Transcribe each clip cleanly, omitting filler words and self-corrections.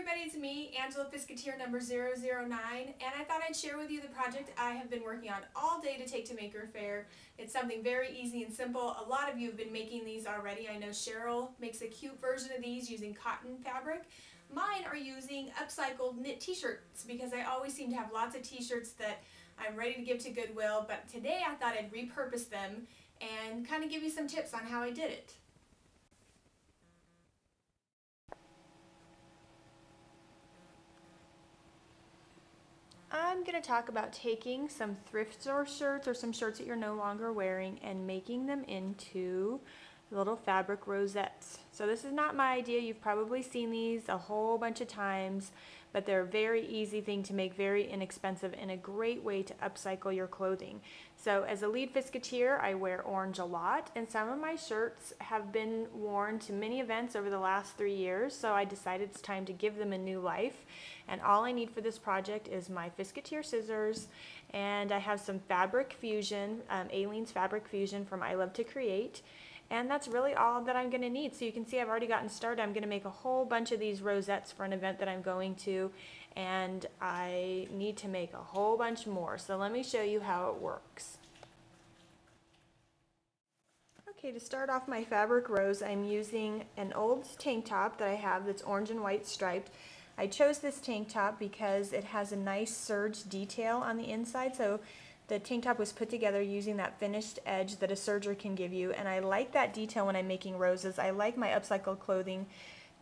everybody, it's me, Angela Piscateer number 009, and I thought I'd share with you the project I have been working on all day to take to Maker Faire. It's something very easy and simple. A lot of you have been making these already. I know Cheryl makes a cute version of these using cotton fabric. Mine are using upcycled knit t-shirts because I always seem to have lots of t-shirts that I'm ready to give to Goodwill, but today I thought I'd repurpose them and kind of give you some tips on how I did it. I'm going to talk about taking some thrift store shirts or some shirts that you're no longer wearing and making them into little fabric rosettes. So this is not my idea. You've probably seen these a whole bunch of times, but they're a very easy thing to make, very inexpensive, and a great way to upcycle your clothing. So as a lead Piscateer, I wear orange a lot, and some of my shirts have been worn to many events over the last 3 years, so I decided it's time to give them a new life. And all I need for this project is my Piscateer scissors, and I have some Fabric Fusion, Aleene's Fabric Fusion from I Love to Create. And that's really all that I'm going to need. So you can see I've already gotten started. I'm going to make a whole bunch of these rosettes for an event that I'm going to, and I need to make a whole bunch more. So let me show you how it works. Okay, to start off my fabric rose, I'm using an old tank top that I have that's orange and white striped. I chose this tank top because it has a nice serge detail on the inside. So the tank top was put together using that finished edge that a serger can give you, and I like that detail when I'm making roses. I like my upcycled clothing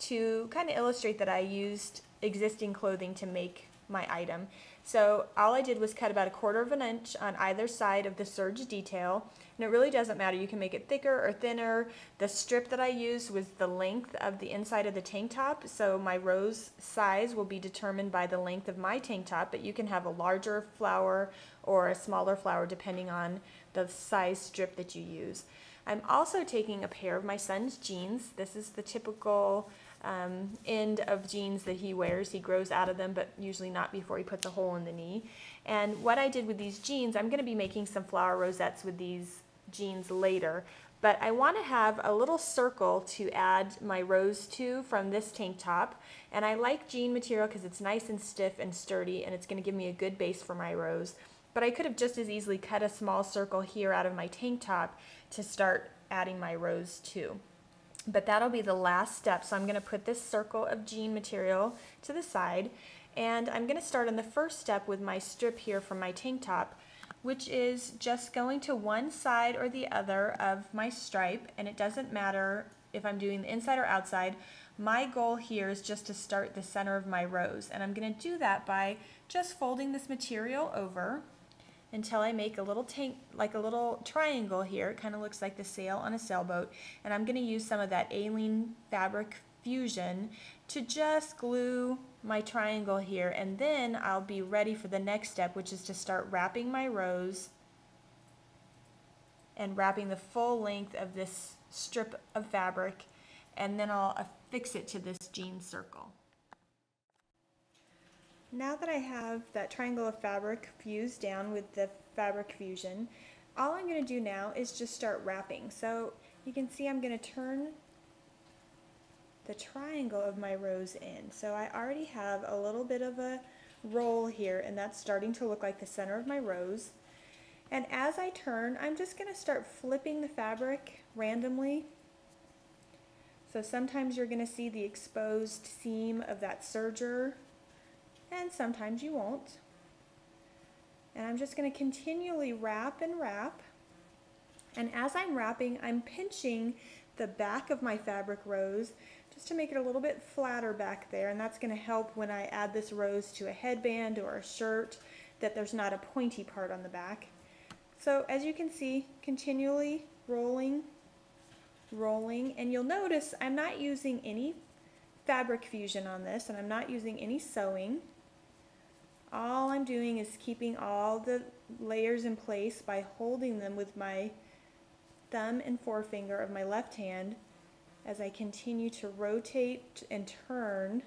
to kind of illustrate that I used existing clothing to make my item. So all I did was cut about 1/4 of an inch on either side of the serge detail, and it really doesn't matter. You can make it thicker or thinner. The strip that I used was the length of the inside of the tank top, so my rose size will be determined by the length of my tank top, but you can have a larger flower or a smaller flower depending on the size strip that you use. I'm also taking a pair of my son's jeans. This is the typical end of jeans that he wears. He grows out of them, but usually not before he puts a hole in the knee. And what I did with these jeans, I'm going to be making some flower rosettes with these jeans later, but I want to have a little circle to add my rose to from this tank top. And I like jean material because it's nice and stiff and sturdy, and it's going to give me a good base for my rose. But I could have just as easily cut a small circle here out of my tank top to start adding my rose to. But that'll be the last step. So I'm going to put this circle of jean material to the side, and I'm going to start on the first step with my strip here from my tank top, which is just going to one side or the other of my stripe, and it doesn't matter if I'm doing the inside or outside. My goal here is just to start the center of my rose, and I'm going to do that by just folding this material over until I make a little like a little triangle here. It kind of looks like the sail on a sailboat, and I'm going to use some of that Aleen Fabric Fusion to just glue my triangle here, and then I'll be ready for the next step, which is to start wrapping my rose and wrapping the full length of this strip of fabric, and then I'll affix it to this jean circle. Now that I have that triangle of fabric fused down with the Fabric Fusion, all I'm going to do now is just start wrapping. So you can see I'm going to turn the triangle of my rose in. So I already have a little bit of a roll here, and that's starting to look like the center of my rose. And as I turn, I'm just going to start flipping the fabric randomly. So sometimes you're going to see the exposed seam of that serger, and sometimes you won't. And I'm just going to continually wrap and wrap. And as I'm wrapping, I'm pinching the back of my fabric rose just to make it a little bit flatter back there, and that's going to help when I add this rose to a headband or a shirt, that there's not a pointy part on the back. So as you can see, continually rolling, and you'll notice I'm not using any Fabric Fusion on this, and I'm not using any sewing. All I'm doing is keeping all the layers in place by holding them with my thumb and forefinger of my left hand as I continue to rotate and turn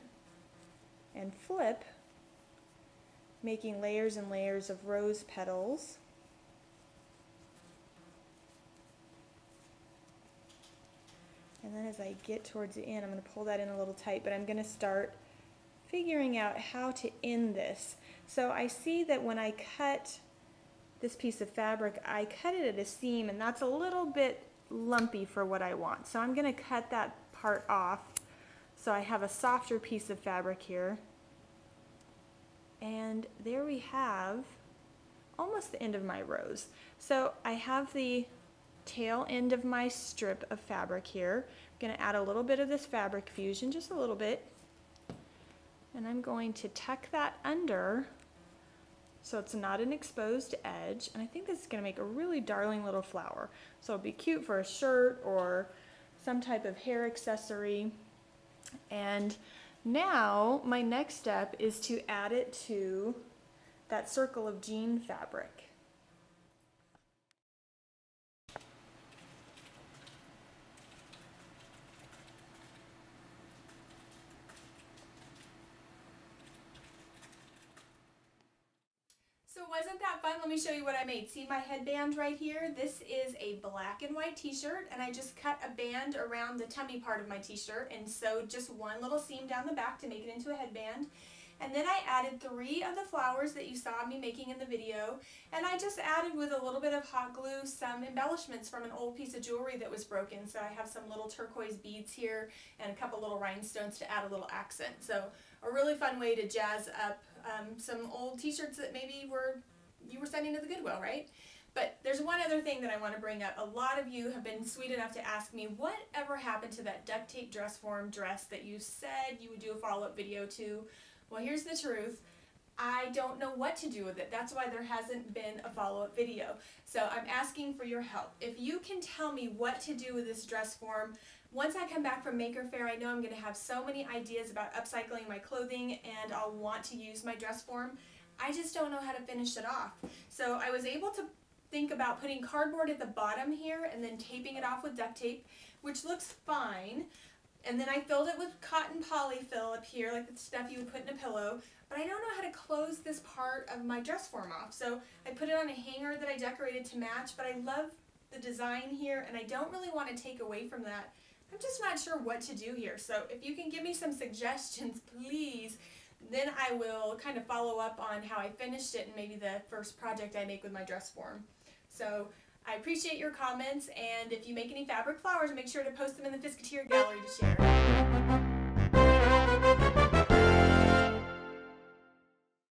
and flip, making layers and layers of rose petals. And then as I get towards the end, I'm going to pull that in a little tight, but I'm going to start figuring out how to end this. So I see that when I cut this piece of fabric, I cut it at a seam, and that's a little bit lumpy for what I want. So I'm going to cut that part off so I have a softer piece of fabric here. And there we have almost the end of my rose. So I have the tail end of my strip of fabric here. I'm going to add a little bit of this fabric fusion, just a little bit. And I'm going to tuck that under so it's not an exposed edge. And I think this is going to make a really darling little flower. So it'll be cute for a shirt or some type of hair accessory. And now my next step is to add it to that circle of jean fabric. So wasn't that fun? Let me show you what I made. See my headband right here? This is a black and white t-shirt, and I just cut a band around the tummy part of my t-shirt and sewed just one little seam down the back to make it into a headband. And then I added 3 of the flowers that you saw me making in the video, and I just added with a little bit of hot glue some embellishments from an old piece of jewelry that was broken. So I have some little turquoise beads here and a couple little rhinestones to add a little accent. So a really fun way to jazz up some old t-shirts that maybe you were sending to the Goodwill, right? But there's one other thing that I want to bring up. A lot of you have been sweet enough to ask me, whatever happened to that duct tape dress form dress that you said you would do a follow-up video to? Well, here's the truth. I don't know what to do with it. That's why there hasn't been a follow-up video. So I'm asking for your help. If you can tell me what to do with this dress form, once I come back from Maker Faire, I know I'm going to have so many ideas about upcycling my clothing, and I'll want to use my dress form. I just don't know how to finish it off. So I was able to think about putting cardboard at the bottom here and then taping it off with duct tape, which looks fine. And then I filled it with cotton polyfill up here, like the stuff you would put in a pillow, but I don't know how to close this part of my dress form off. So I put it on a hanger that I decorated to match, but I love the design here, and I don't really want to take away from that. I'm just not sure what to do here. So if you can give me some suggestions, please, then I will kind of follow up on how I finished it and maybe the first project I make with my dress form. So I appreciate your comments, and if you make any fabric flowers, make sure to post them in the Fisketeer gallery to share.